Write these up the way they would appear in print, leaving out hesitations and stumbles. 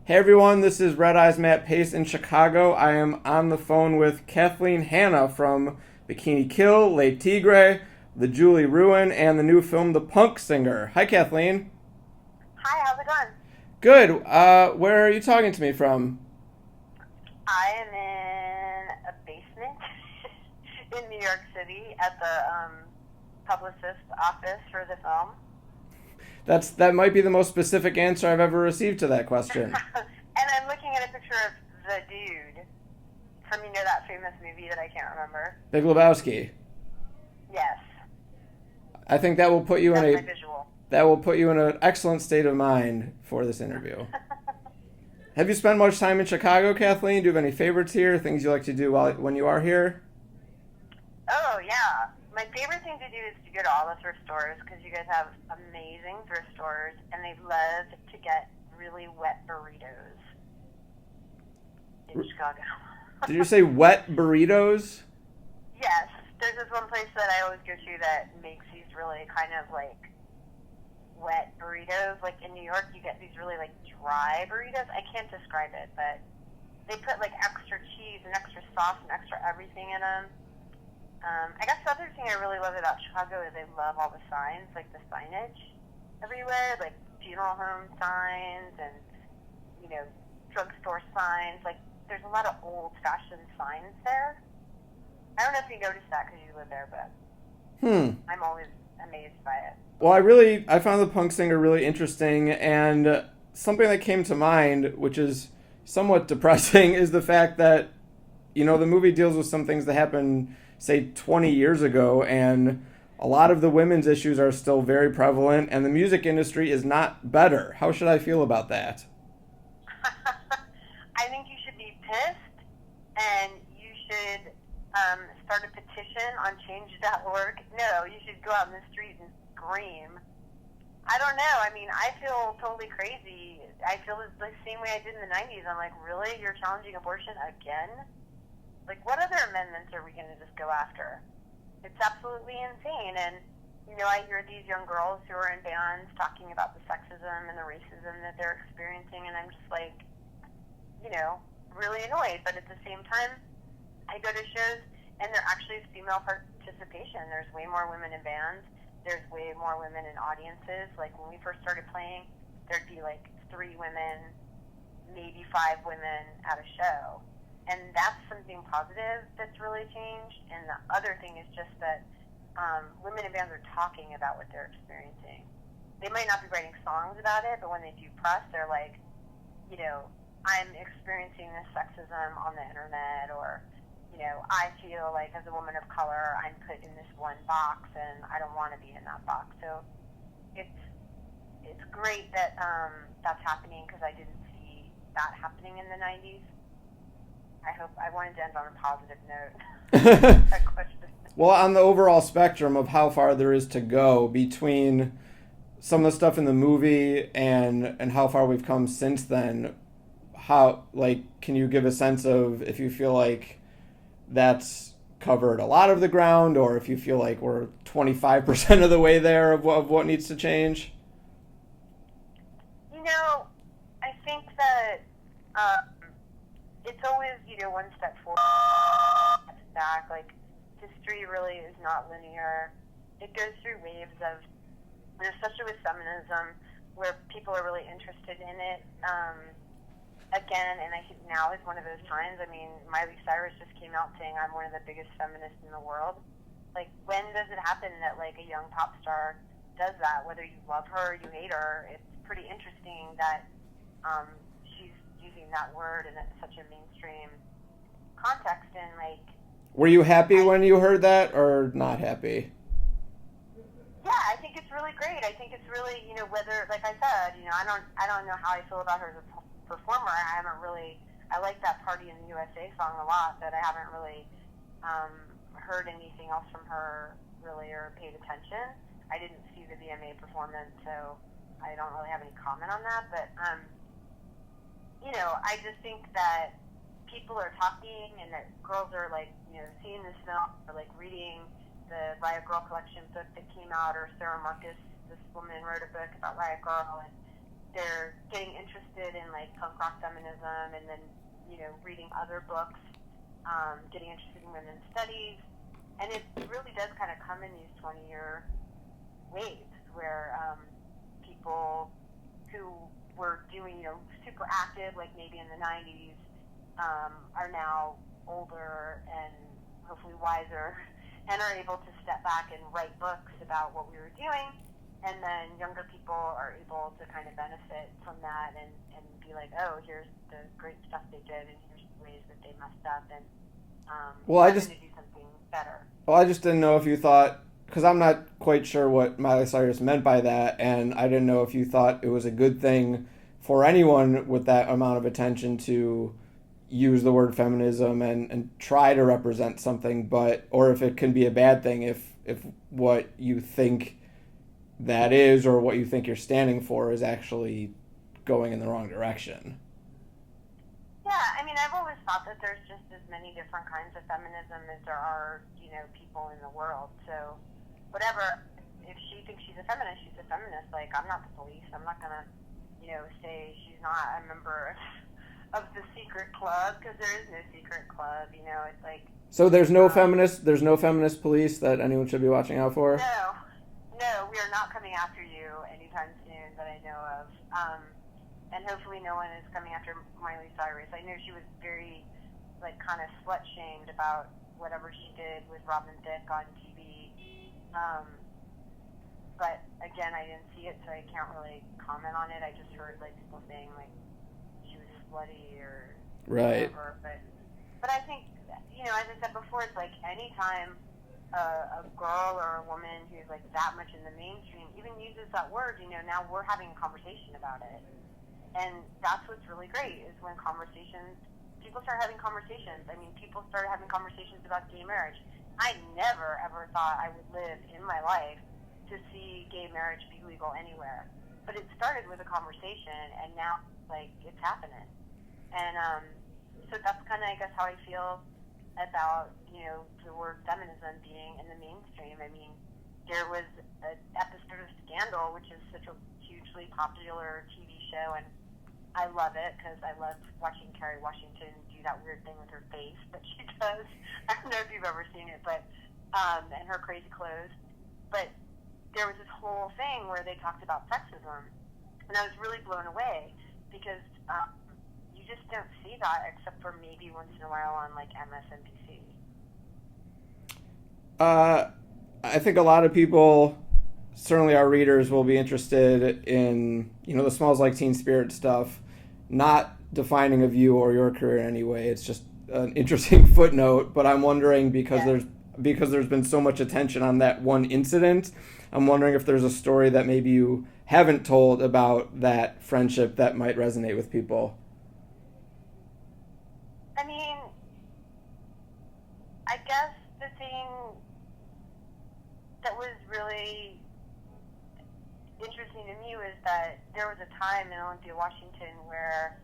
Hey everyone, this is RedEye's Matt Pais in Chicago. I am on the phone with Kathleen Hanna from Bikini Kill, Les Tigre, The Julie Ruin, and the new film The Punk Singer. Hi Kathleen. Hi, how's it going? Good. Where are you talking to me from? I am in a basement in New York City at the publicist office for the film. That might be the most specific answer I've ever received to that question. And I'm looking at a picture of the dude from, that famous movie that I can't remember. Big Lebowski. Yes, I think that will put you in that's my a visual. that will put you in an excellent state of mind for this interview. Have you spent much time in Chicago, Kathleen? Do you have any favorites here? Things you like to do when you are here? Oh, yeah. My favorite thing to do is to go to all the thrift stores because you guys have amazing thrift stores and they love to get really wet burritos in Chicago. Did you say wet burritos? Yes, there's this one place that I always go to that makes these really kind of like wet burritos. Like in New York, you get these really like dry burritos. I can't describe it, but they put like extra cheese and extra sauce and extra everything in them. I guess the other thing I really love about Chicago is they love all the signs, like the signage everywhere, like funeral home signs and, drugstore signs. Like, there's a lot of old-fashioned signs there. I don't know if you noticed that because you live there, but I'm always amazed by it. Well, I found the punk singer really interesting, and something that came to mind, which is somewhat depressing, is the fact that, the movie deals with some things that happened, say, 20 years ago, and a lot of the women's issues are still very prevalent, and the music industry is not better. How should I feel about that? I think you should be pissed, and you should start a petition on change.org. No, you should go out in the street and scream. I don't know. I mean, I feel totally crazy. I feel the same way I did in the 90s. I'm like, really? You're challenging abortion again? Like, what other amendments are we going to just go after? It's absolutely insane. And, I hear these young girls who are in bands talking about the sexism and the racism that they're experiencing, and I'm just like, really annoyed. But at the same time, I go to shows, and there actually is female participation. There's way more women in bands. There's way more women in audiences. Like, when we first started playing, there'd be, 3 women, maybe 5 women at a show. And that's something positive that's really changed. And the other thing is just that women in bands are talking about what they're experiencing. They might not be writing songs about it, but when they do press, they're like, I'm experiencing this sexism on the internet, or, I feel like as a woman of color, I'm put in this one box, and I don't want to be in that box. So it's great that that's happening because I didn't see that happening in the 90s. I wanted to end on a positive note. That question. Well, on the overall spectrum of how far there is to go between some of the stuff in the movie and how far we've come since then, can you give a sense of if you feel like that's covered a lot of the ground, or if you feel like we're 25% of the way there of what needs to change? I think that it's always, one step forward, one step back. Like, history really is not linear. It goes through waves of, especially with feminism, where people are really interested in it. Again, and I think now is one of those times. I mean, Miley Cyrus just came out saying, I'm one of the biggest feminists in the world. Like, when does it happen that, a young pop star does that? Whether you love her or you hate her, it's pretty interesting that she's using that word in such a mainstream context. And, were you happy when you heard that, or not happy? Yeah, I think it's really great. I think it's really, whether, like I said, I don't know how I feel about her as a performer. I like that Party in the USA song a lot, but I haven't really heard anything else from her really or paid attention. I didn't see the VMA performance, so I don't really have any comment on that. But, I just think that people are talking and that girls are, seeing this film or, reading the Riot Girl collection book that came out, or Sarah Marcus, this woman wrote a book about Riot Girl, they're getting interested in like punk rock feminism, and then reading other books, getting interested in women's studies, and it really does kind of come in these 20-year waves where people who were doing super active, like maybe in the 90s, are now older and hopefully wiser, and are able to step back and write books about what we were doing, and then younger people are able to kind of benefit from that and be like, oh, here's the great stuff they did, and here's the ways that they messed up, and I to do something better. Well, I just didn't know if you thought, because I'm not quite sure what Miley Cyrus meant by that, and I didn't know if you thought it was a good thing for anyone with that amount of attention to use the word feminism and try to represent something, or if it can be a bad thing if what you think that is or what you think you're standing for is actually going in the wrong direction. Yeah, I mean, I've always thought that there's just as many different kinds of feminism as there are, people in the world. So, whatever, if she thinks she's a feminist, she's a feminist. Like, I'm not the police. I'm not gonna, say she's not a member of the secret club, because there is no secret club. It's like. So there's no feminist police that anyone should be watching out for? No, we are not coming after you anytime soon that I know of. And hopefully no one is coming after Miley Cyrus. I know she was very, kind of slut-shamed about whatever she did with Robin Thicke on TV. But, again, I didn't see it, so I can't really comment on it. I just heard, people saying, she was slutty or whatever. But I think, as I said before, it's any time a girl or a woman who's, that much in the mainstream even uses that word, now we're having a conversation about it. And that's what's really great, is when people start having conversations. I mean, people started having conversations about gay marriage. I never, ever thought I would live in my life to see gay marriage be legal anywhere. But it started with a conversation, and now, it's happening. And so that's kind of, I guess, how I feel about, the word feminism being in the mainstream. I mean, there was an episode of Scandal, which is such a hugely popular TV show, and I love it because I love watching Kerry Washington do that weird thing with her face that she does. I don't know if you've ever seen it, but and her crazy clothes. But there was this whole thing where they talked about sexism, and I was really blown away because you just don't see that except for maybe once in a while on MSNBC. I think a lot of people, certainly our readers, will be interested in the Smells Like Teen Spirit stuff. Not defining of you or your career in any way. It's just an interesting footnote. But I'm wondering, because there's been so much attention on that one incident, I'm wondering if there's a story that maybe you haven't told about that friendship that might resonate with people. I mean, I guess the thing that was really interesting to me was that there was a time in Olympia, Washington, where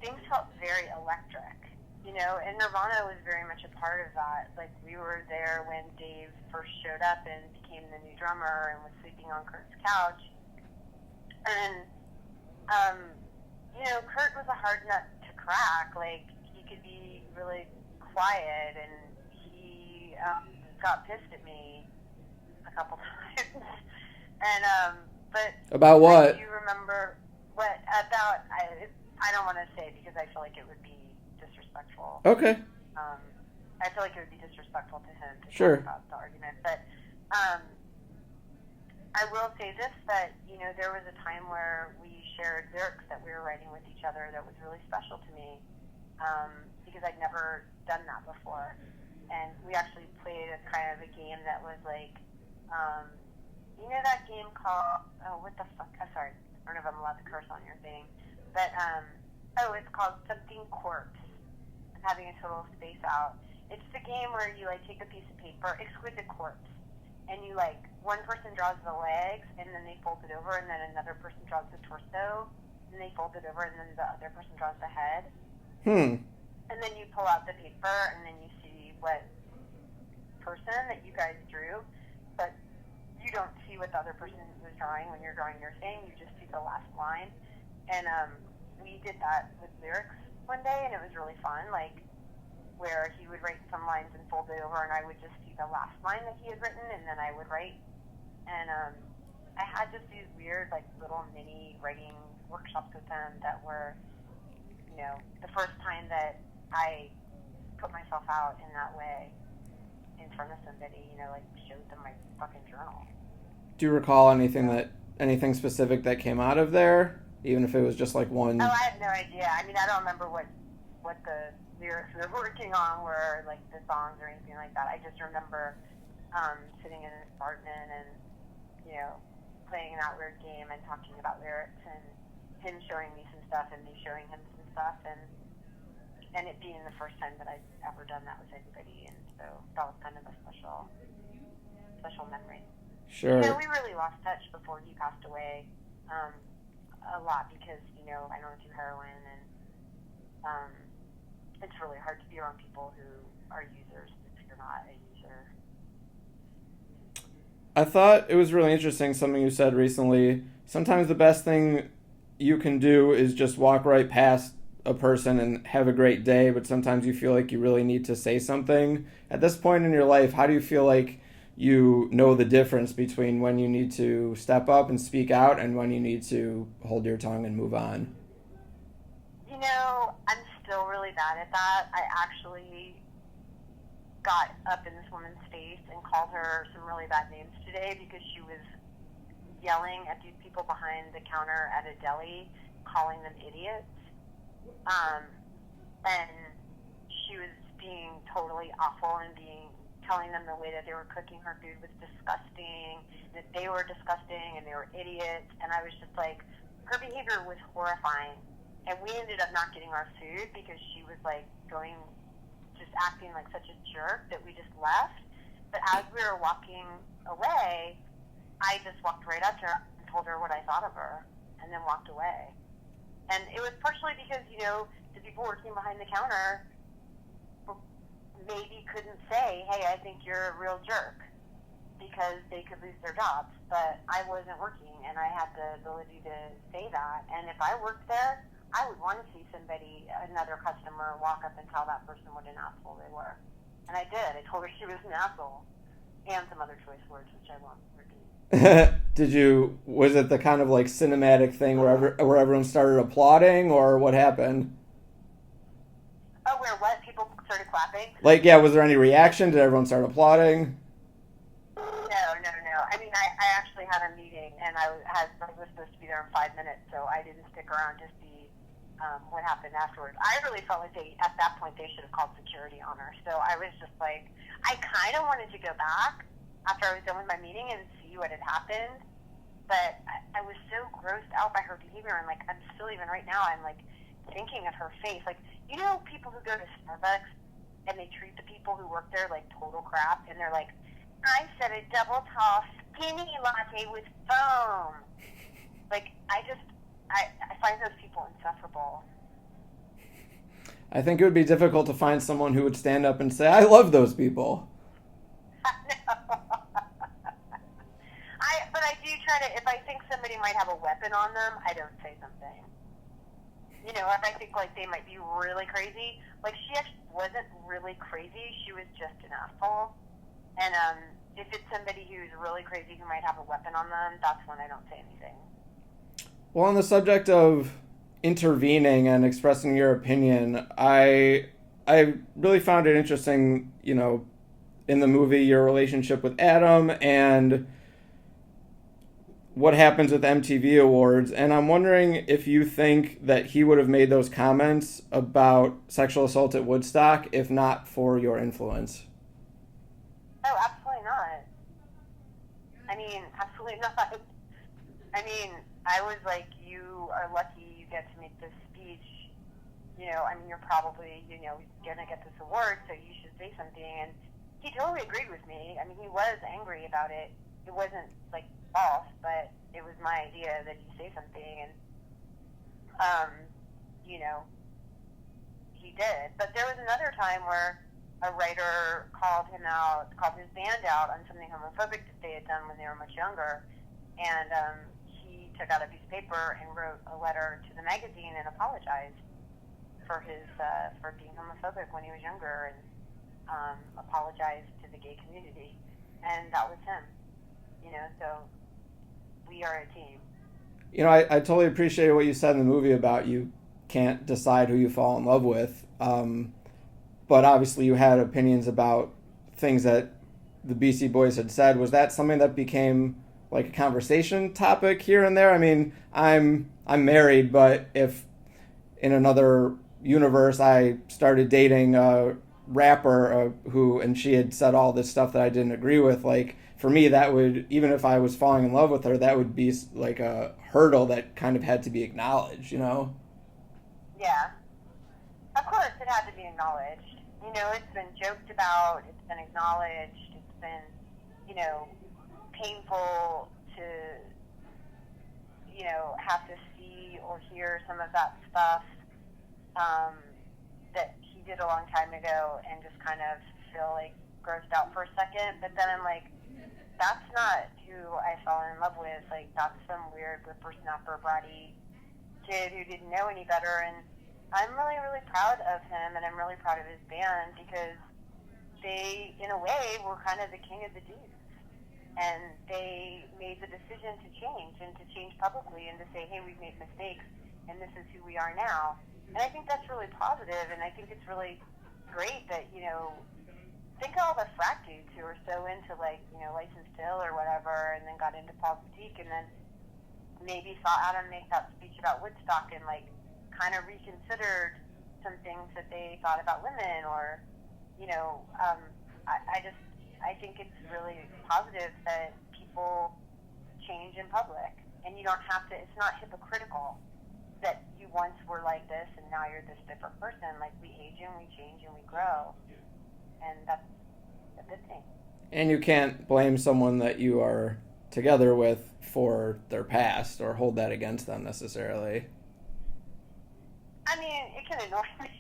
things felt very electric, and Nirvana was very much a part of that. We were there when Dave first showed up and became the new drummer and was sleeping on Kurt's couch. And, Kurt was a hard nut to crack. He could be really quiet, and he got pissed at me a couple times. And, but... About what? Do you remember what about... I don't want to say because I feel like it would be disrespectful. Okay. I feel like it would be disrespectful to him to talk about the argument. But I will say this, that, there was a time where we shared lyrics that we were writing with each other that was really special to me because I'd never done that before. And we actually played a kind of a game that was that game called, what the fuck? I'm sorry. I don't know if I'm allowed to curse on your thing. But, it's called Something Corpse. I'm having a total space out. It's the game where you, take a piece of paper, Exquisite Corpse, and you, one person draws the legs, and then they fold it over, and then another person draws the torso, and they fold it over, and then the other person draws the head. And then you pull out the paper, and then you see what person that you guys drew. But you don't see what the other person was drawing when you're drawing your thing. You just see the last line. And we did that with lyrics one day, and it was really fun, like, where he would write some lines and fold it over, and I would just see the last line that he had written, and then I would write. And I had just these weird, like, little mini writing workshops with them that were, you know, the first time that I put myself out in that way in front of somebody, you know, like, showed them my fucking journal. Do you recall anything specific that came out of there? Even if it was just like one... Oh, I have no idea. I mean, I don't remember what the lyrics we were working on were, like the songs or anything like that. I just remember sitting in an apartment and, you know, playing that weird game and talking about lyrics and him showing me some stuff and me showing him some stuff and it being the first time that I'd ever done that with anybody. And so that was kind of a special memory. Sure. You know, we really lost touch before he passed away. A lot because, you know, I don't do heroin and it's really hard to be around people who are users if you're not a user. I thought it was really interesting something you said recently. Sometimes the best thing you can do is just walk right past a person and have a great day, but sometimes you feel like you really need to say something. At this point in your life, how do you feel like you know the difference between when you need to step up and speak out and when you need to hold your tongue and move on? You know, I'm still really bad at that. I actually got up in this woman's face and called her some really bad names today because she was yelling at these people behind the counter at a deli, calling them idiots. And she was being totally awful and telling them the way that they were cooking her food was disgusting, that they were disgusting and they were idiots. And I was just like, her behavior was horrifying. And we ended up not getting our food because she was like just acting like such a jerk that we just left. But as we were walking away, I just walked right up to her and told her what I thought of her and then walked away. And it was partially because, you know, the people working behind the counter maybe couldn't say, hey, I think you're a real jerk, because they could lose their jobs. But I wasn't working, and I had the ability to say that. And if I worked there, I would want to see another customer, walk up and tell that person what an asshole they were. And I did. I told her she was an asshole, and some other choice words, which I won't repeat. Was it the kind of like cinematic thing where everyone started applauding, or what happened? Oh, where what? People started clapping? Like, yeah, was there any reaction? Did everyone start applauding? No. I mean, I actually had a meeting, and I was supposed to be there in 5 minutes, so I didn't stick around to see what happened afterwards. I really felt like at that point, they should have called security on her. So I was just like, I kind of wanted to go back after I was done with my meeting and see what had happened, but I was so grossed out by her behavior, and like, I'm still, even right now, I'm like thinking of her face. Like, you know, people who go to Starbucks and they treat the people who work there like total crap, and they're like, I said a double tall skinny latte with foam. Like, I find those people insufferable. I think it would be difficult to find someone who would stand up and say, I love those people. But I do try to, if I think somebody might have a weapon on them, I don't say something. You know, if I think like they might be really crazy, like she actually wasn't really crazy, she was just an asshole. And if it's somebody who's really crazy who might have a weapon on them, that's when I don't say anything. Well, on the subject of intervening and expressing your opinion, I really found it interesting, you know, in the movie, your relationship with Adam and what happens with MTV Awards. And I'm wondering if you think that he would have made those comments about sexual assault at Woodstock if not for your influence. Oh, absolutely not. I mean, absolutely not. I mean, I was like, you are lucky you get to make this speech. You know, I mean, you're probably, you know, going to get this award, so you should say something. And he totally agreed with me. I mean, he was angry about it. It wasn't, like, false, but it was my idea that he say something. And, you know, he did. But there was another time where a writer called his band out on something homophobic that they had done when they were much younger, and he took out a piece of paper and wrote a letter to the magazine and apologized for being homophobic when he was younger, and apologized to the gay community, and that was him. So we are a team. I totally appreciate what you said in the movie about you can't decide who you fall in love with. But obviously you had opinions about things that the Beastie Boys had said. Was that something that became like a conversation topic here and there? I mean, I'm married, but if in another universe I started dating a rapper and she had said all this stuff that I didn't agree with, like, for me, that would, even if I was falling in love with her, that would be like a hurdle that kind of had to be acknowledged, Yeah. Of course, it had to be acknowledged. It's been joked about, it's been acknowledged, it's been, painful to, have to see or hear some of that stuff that he did a long time ago and just kind of feel like grossed out for a second. But then I'm like, that's not who I fell in love with. Like, that's some weird whippersnapper bratty kid who didn't know any better. And I'm really, really proud of him, and I'm really proud of his band because they, in a way, were kind of the king of the dudes. And they made the decision to change, and to change publicly, and to say, hey, we've made mistakes, and this is who we are now. And I think that's really positive, and I think it's really great that, think of all the frat dudes who were so into, like, Licensed Ill or whatever, and then got into Paul Boutique, and then maybe saw Adam make that speech about Woodstock and, like, kind of reconsidered some things that they thought about women, or, I think it's really positive that people change in public, and you don't have to, it's not hypocritical that you once were like this and now you're this different person. Like, we age and we change and we grow, and that's a good thing. And you can't blame someone that you are together with for their past or hold that against them necessarily. I mean, it can annoy me.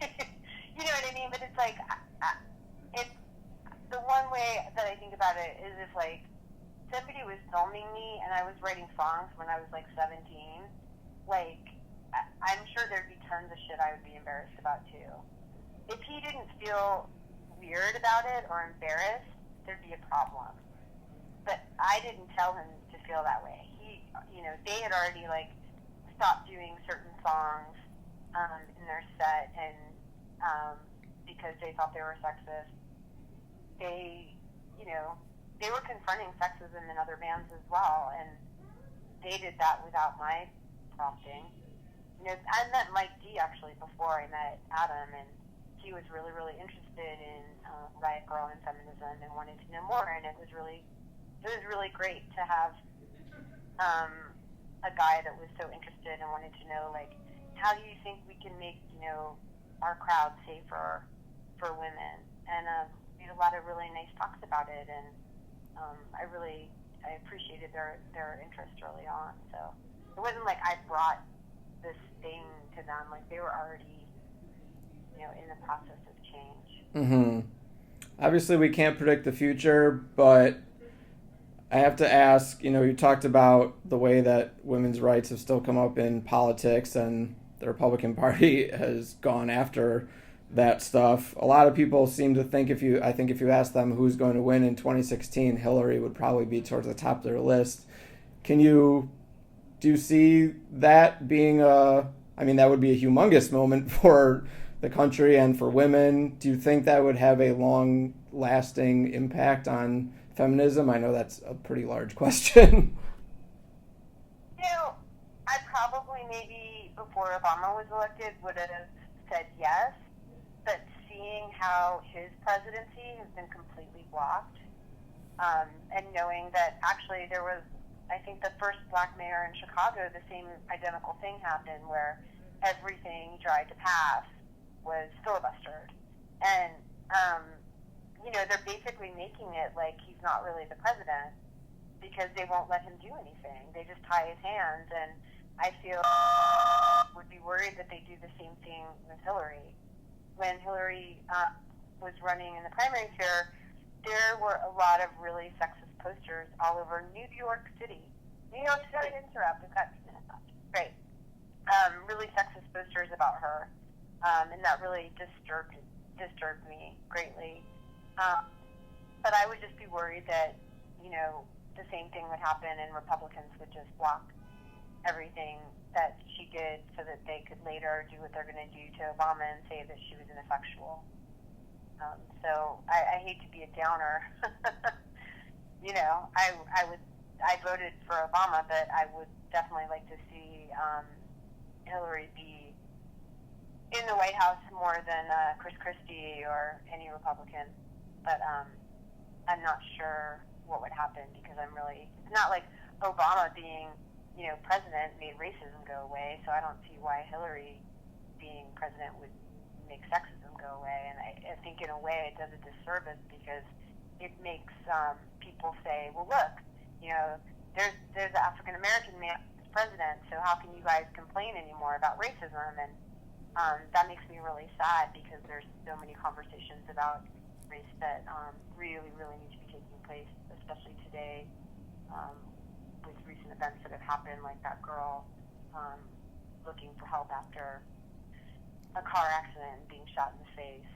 You know what I mean? But it's like, it's the one way that I think about it is if, like, somebody was filming me and I was writing songs when I was, like, 17, like, I'm sure there'd be tons of shit I would be embarrassed about, too. If he didn't feel weird about it or embarrassed, there'd be a problem. But I didn't tell him to feel that way. They had already, like, stopped doing certain songs in their set, and because they thought they were sexist. They were confronting sexism in other bands as well, and they did that without my prompting. I met Mike D actually before I met Adam, and he was really, really interested in Riot Grrrl and feminism and wanted to know more, and it was really great to have a guy that was so interested and wanted to know, like, how do you think we can make, our crowd safer for women? And we had a lot of really nice talks about it, and I appreciated their interest early on. So it wasn't like I brought this thing to them. Like, they were already, in the process of change. Mm-hmm. Obviously, we can't predict the future, but I have to ask, you talked about the way that women's rights have still come up in politics, and the Republican Party has gone after that stuff. A lot of people seem to think if you ask them who's going to win in 2016, Hillary would probably be towards the top of their list. Do you see that being that would be a humongous moment for the country and for women? Do you think that would have a long-lasting impact on feminism? I know that's a pretty large question. I probably maybe before Obama was elected would have said yes, but seeing how his presidency has been completely blocked, and knowing that actually there was, I think, the first black mayor in Chicago, the same identical thing happened where everything he tried to pass was filibustered. And, they're basically making it like he's not really the president because they won't let him do anything. They just tie his hands, and I feel would be worried that they do the same thing with Hillary. When Hillary was running in the primaries here, there were a lot of really sexist posters all over New York City. New York City. Sorry to interrupt. We've got 2 minutes left. Great. Really sexist posters about her, and that really disturbed me greatly. But I would just be worried that, the same thing would happen and Republicans would just block everything that she did so that they could later do what they're going to do to Obama and say that she was ineffectual. So I hate to be a downer. I voted for Obama, but I would definitely like to see Hillary be in the White House more than Chris Christie or any Republican. But I'm not sure what would happen because it's not like Obama being, president made racism go away, so I don't see why Hillary being president would make sexism go away. And I think in a way it does a disservice because it makes people say, well, look, there's an African American man as president, so how can you guys complain anymore about racism? And that makes me really sad because there's so many conversations about race that really, really need to be taking place, especially today with recent events that have happened, like that girl looking for help after a car accident and being shot in the face.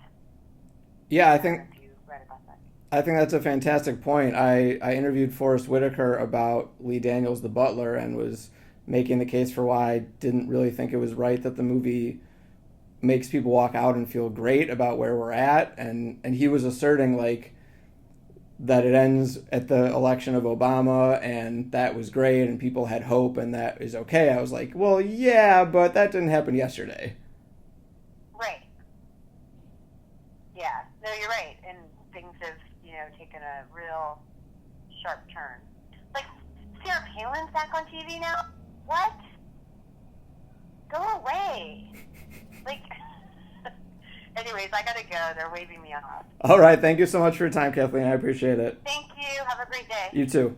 Yeah, I think you read about that. I think that's a fantastic point. I interviewed Forrest Whitaker about Lee Daniels, the butler, and was making the case for why I didn't really think it was right that the movie makes people walk out and feel great about where we're at. And he was asserting, that it ends at the election of Obama, and that was great, and people had hope, and that is okay. I was like, well, yeah, but that didn't happen yesterday. Right. Yeah. No, you're right. And things have, taken a real sharp turn. Like, Sarah Palin's back on TV now? What? Go away. Anyways, I gotta go. They're waving me off. All right. Thank you so much for your time, Kathleen. I appreciate it. Thank you. Have a great day. You too.